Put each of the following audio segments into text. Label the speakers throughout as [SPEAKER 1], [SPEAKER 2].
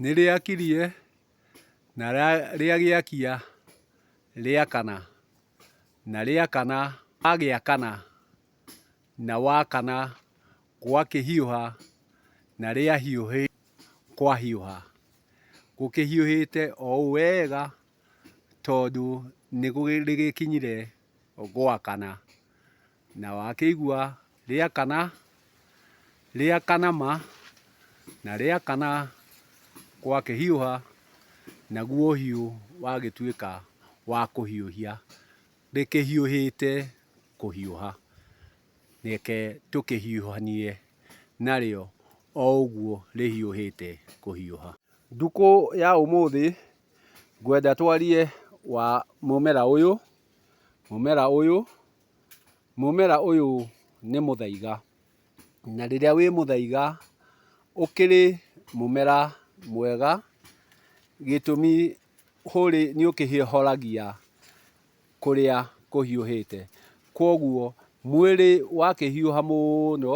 [SPEAKER 1] nĩrĩakirie na rĩagĩakia rĩakana na rĩakana agĩakana na wakana gwakĩhiũha na rĩahiũhĩ kwahiũha. Gũkĩhiũhĩte o ũũ wega tondũ nĩrĩgĩkinyire gwakana, na wakĩigua rĩakana ma na rĩakana gwakĩhiũha naguo ũhiũ wagĩtuĩka wa kũhiũhia. Rĩkĩhiũhĩte kũhiũha, reke tũkĩhiũhanie narĩo o ũguo rĩhiũhĩte kũhiũha. Ndukũ ya ũmũthĩ ngwenda twarie wa mũmera ũyũ. Mũmera ũyũ nĩ mũthaiga, na rĩrĩa wĩ mũthaiga ũkĩrĩ mũmera mwega, gĩtũmi nĩ ũkĩhoragia kũrĩa kũhiũhĩte. Kwoguo mwĩrĩ wakĩhiũha mũno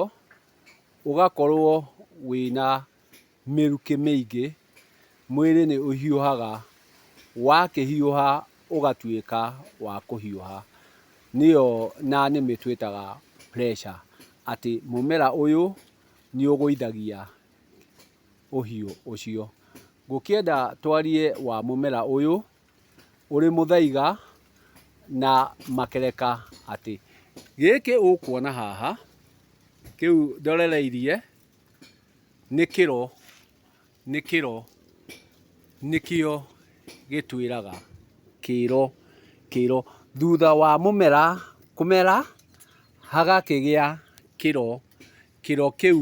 [SPEAKER 1] ũgakorwo wĩna mĩrukĩ mĩingĩ, mwĩrĩ nĩ ũhiũhaga, wakĩhiũha ũgatuĩka wa kũhiũha, nĩyo na nĩmĩ twĩtaga pressure, atĩ mũmera ũyũ nĩ ũgũithagia ũhiũ ũcio. Ngũkĩenda twarie wa mũmera ũyũ ũrĩ mũthaiga na makereka atĩ gĩkĩ ũkuona haha, kĩu ndorereirie nĩ kĩro nĩkĩo gĩtwĩraga kĩro. Thutha wa mũmera kũmera hagakĩgĩa kĩro, kĩro kĩu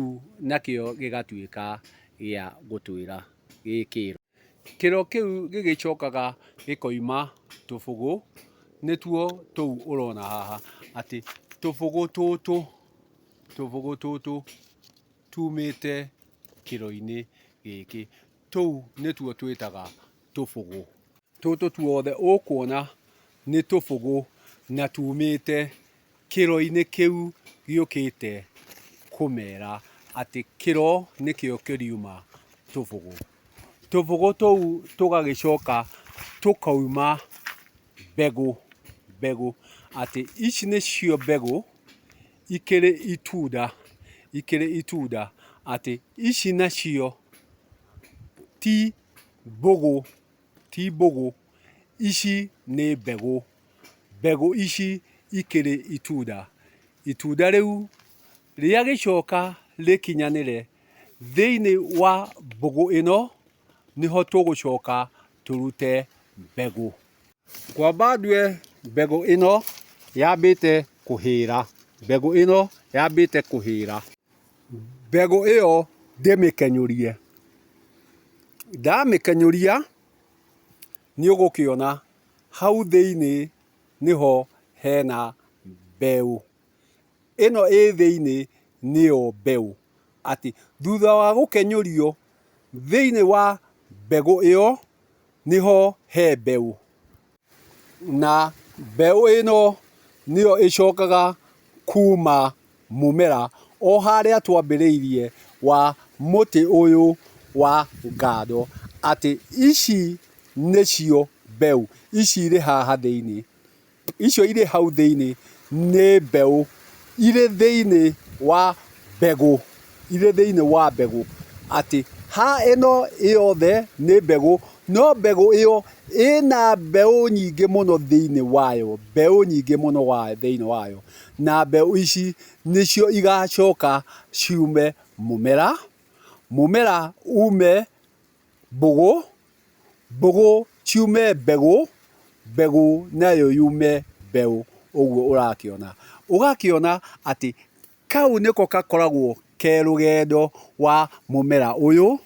[SPEAKER 1] nakĩo gĩgatuĩka gĩa gũtwĩra gĩ kĩro. Kĩro kĩu gĩgĩcokaga gĩkoima tũbũgũ, nĩtuo tũu ũrona haha, atĩ tũbũgũ tũtũ tumĩte kĩro-inĩ gĩkĩ, tũu nĩtuo twĩtaga tũbũgũ. Tũtũ tuothe ũkuona nĩ tũbũgũ na tumĩte kĩro-inĩ kĩu gĩũkĩte kũmera, atĩ kĩro nĩkĩo kĩriuma tũbũgũ. Tũbũgũ tũu tũgagĩcoka tũkauma mbegũ, atĩ ici nĩcio mbegũ ikĩrĩ itunda, atĩ ici nacio ti mbũgũ, ici nĩ mbegũ. Mbegũ ici ikĩrĩ itunda. Itunda rĩu rĩagĩcoka rĩkinyanĩre thĩinĩ wa mbũgũ ĩno, nĩho tũgũcoka tũrute mbegũ. Ngwamba ndue mbegũ ĩno yambĩte kũhĩra, mbegũ ĩyo ndĩmĩkenyũrie. Ndamĩkenyũria nĩ ũgũkĩona hau thĩinĩ nĩho hena mbeũ. Ĩno ĩ thĩinĩ nĩyo mbeũ, atĩ thutha wa gũkenyũrio thĩinĩ wa mbegũ ĩyo nĩho he mbeũ, na mbeũ ĩno nĩyo ĩcokaga kuma mũmera o harĩa twambĩrĩirie wa mũtĩ ũyũ wa ngano, atĩ ici nĩcio mbeũ, ici irĩ haha thĩinĩ, icio irĩ hau thĩinĩ nĩ mbeũ irĩ thĩinĩ wa mbegũ, atĩ ha ĩno yothe nĩ mbegũ, no mbegũ ĩyo ĩna mbeũ nyingĩ mũno thĩinĩ wayo, na mbeũ ici nĩcio igacoka ciume mũmera ume mbũgũ ciume mbegũ nayo yume mbeũ. Ũguo ũgakĩona atĩ kau nĩko gakoragwo ke rũgendo wa mũmera ũyũ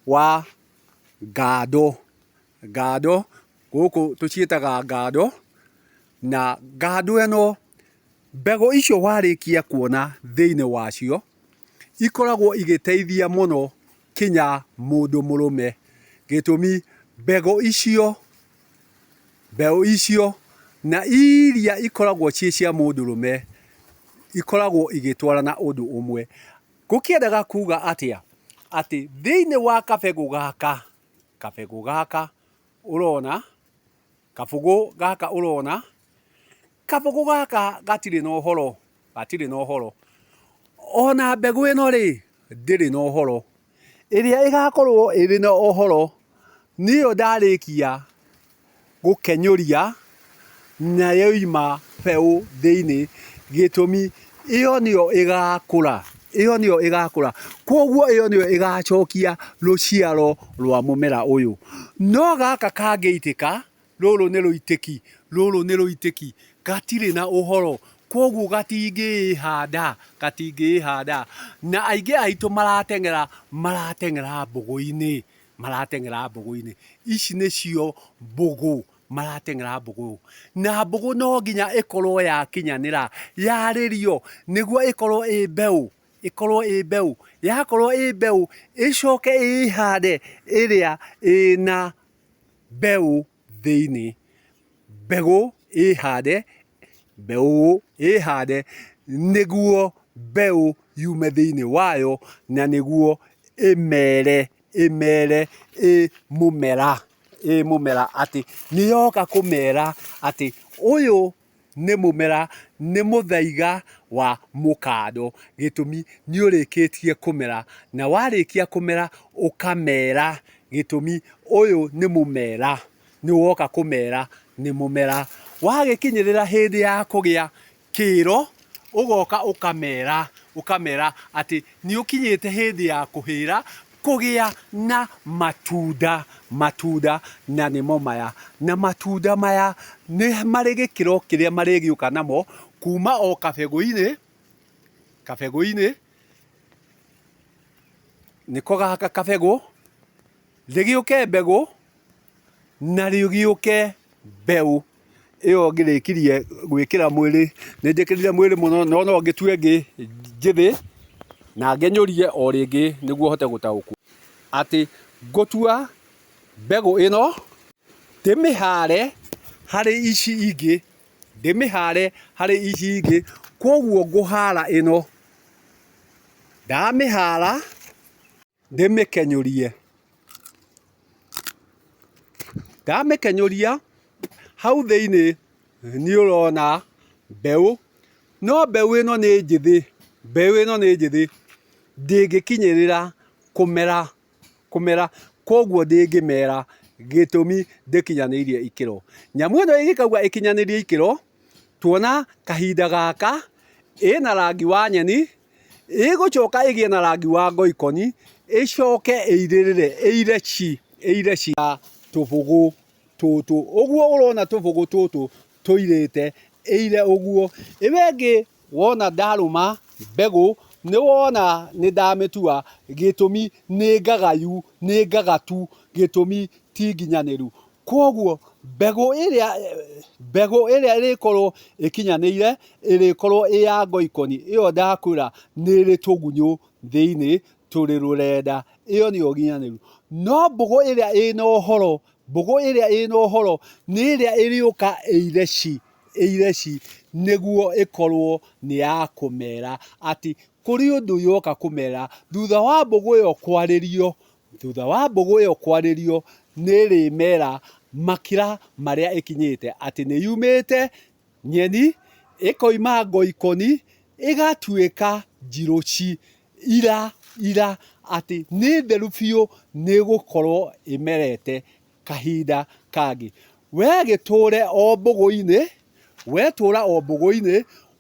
[SPEAKER 1] wa ngano, gũkũ tũciĩtaga ngano. Na ngano ĩno, mbegũ icio warĩkia kuona thĩinĩ wacio ikoragwo igĩteithia mũno kinya mũndũ mũrũme, gĩtũmi mbegũ icio na iria ikoragwo ciĩ cia mũndũrũme ikoragwo igĩtwarana ũndũ ũmwe. Ngũkĩendaga kuga atĩa? ati thiini wa kabegu gaka urona kabugu gaka urona kabugu gaka gatiri no horo ona mbegu ino ri ndiri no horo iria igakorwo iri na ohoro niyo ndarikia gukenyuria na yoima peu thiini gitumi iyo niyo igakura koguo iyo niyo igacokia ruciaro rwa mumera uyu no gaka kangeitika ruru ni ruitiki gatiri na uhoro koguo gatingihanda na aingi aitu maratengera mbugu-ini ici nicio mbugu maratengera mbugu na mbugu no nginya ikorwo yakinyanira yaririo niguo ikorwo i mbeu yakorwo i mbeu icoke ihande iria ina mbeu thiini mbeu ihande niguo mbeu yume thiini wayo na niguo imere mumera ati niyoka kumera ati uyu ni mumera ni muthaiga wa mukado gitumi ni urikitie kumera na warikia kumera ukamera gitumi uyu ni mumera ni woka kumera ni mumera wagikinyirira hindi ya kugia kiro ugoka ukamera ati ni ukinyite hindi ya kuhira kugia na matunda na nimo maya na matunda maya ni mari gikiro kiria mari giuka namo kuma o kabegu-ini niko gaka kabegu rigiuke mbegu na rigiuke mbeu iyo ngirikirie gwikira mwiri ni njikirire mwiri muno no ngitue ngithi na ngenyurie o ringi niguo hote gutauku ati gutua mbegu ino ndimihare hari ici ingi koguo nguhara ino ndamihara ndamikenyuria hau thiini ni urona mbeu no mbeu ino ni njithi ndingikinyirira kumera koguo ndingimera gitumi ndikinyanirie ikiro nyamu ino igikauga ikinyanirie ikiro tuona kahinda gaka ina rangi wa nyeni igucoka igie na rangi wa ngoikoni icoke eire ci tubugu tutu uguo urona tubugu tutu tuirite eire uguo iwengi wona ndaruma mbegu ni wona ni ndamitua gitumi ni ngagatu gitumi ti nginyaniru koguo mbegu iria irikorwo ikinyanire irikorwo iya ngoikoni iyo ndakwira ni ri tugunyu thiini turi rurenda iyo ni nginyaniru no mbugu iria ina uhoro ni iria iriuka eire ci niguo ikorwo ni ya kumera ati kuri undu yoka kumera thutha wa mbugu iyo kwaririo ni rimera makira maria ikinyite ati ni yumite nyeni ikoima ngoikoni igatuika njiruci ira ati ni theru biu ni gukorwo imerete kahinda kangi we giture o mbugu-ini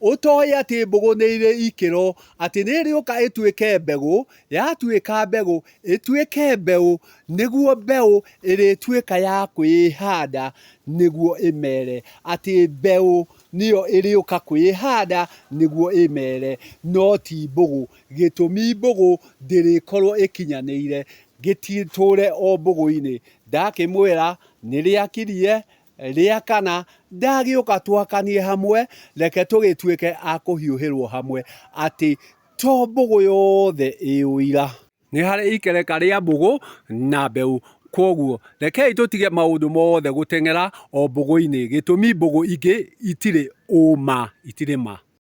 [SPEAKER 1] utoi ati mbugu ni iri ikiro ati ni riuka ituike mbegu yatuika mbegu ituike mbeu niguo mbeu irituika ya kwihanda niguo imere ati mbeu niyo iriuka kwihanda niguo imere no ti mbugu gitumi mbugu ndirikorwo ikinyaniire gititure o mbugu-ini ndakimwira ni riakirie ria kana ndagiuka twakanie hamwe reke tugituike akuhiuhirwo hamwe ati to mbugu yothe iuira ni hari ikereka ria mbugu na mbeu koguo rekei tutige maundu mothe gutengera o mbugu-ini gitumi mbugu ingi itire uma